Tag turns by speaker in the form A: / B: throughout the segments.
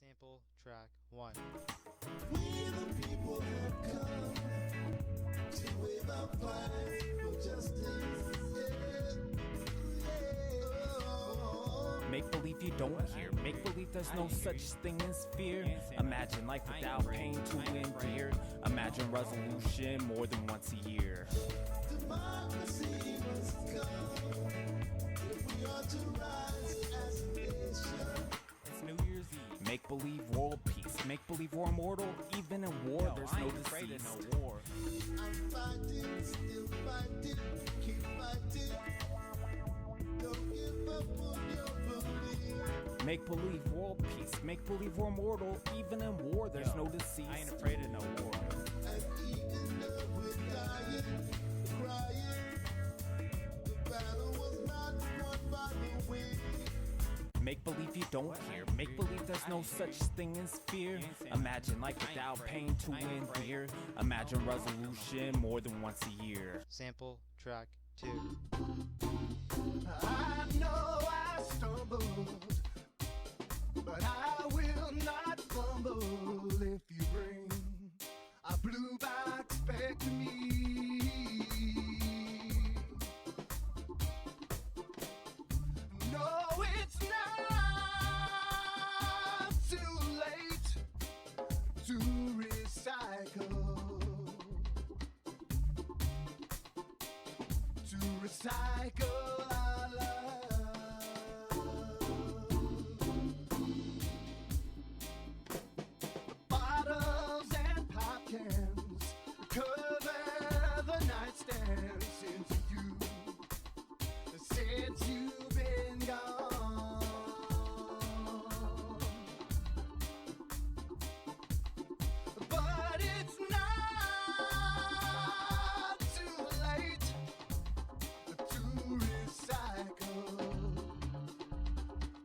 A: Sample track 1.
B: We the people have come to wave our flags for justice.
C: Make believe you don't hear. Make believe there's no such thing as fear. Imagine life without pain to endure. Imagine resolution more than once a year.
B: Democracy must come if we are to rise as a nation.
C: It's New Year's Eve. Make believe world peace. Make believe we're immortal. Even in war, there's no deceased.
B: I'm fighting, still fighting, keep fighting. Don't give up on your belief.
C: Make believe world peace. Make believe we're immortal. Even in war, there's no deceased. I ain't afraid of no war.
B: And even though we're dying, crying, the battle was not won by the wind.
C: Make believe you don't care. Make believe there's no such thing as fear. Imagine life without pain to endure. Imagine resolution more than once a year.
A: Sample track 2.
B: I know I stumbled, but I will not fumble if you bring a blue box back to me. No, it's not too late to recycle. To recycle our love. Bottles and pop cans cover the nightstand since you've been gone. But it's not too late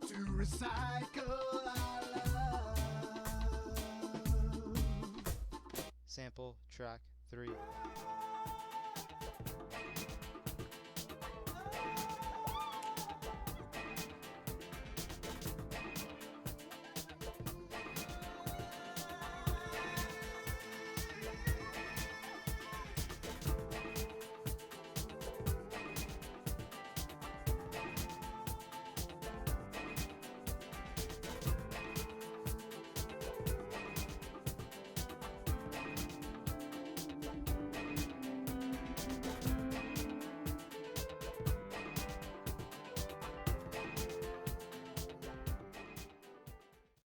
B: to recycle our love.
A: Sample track 3.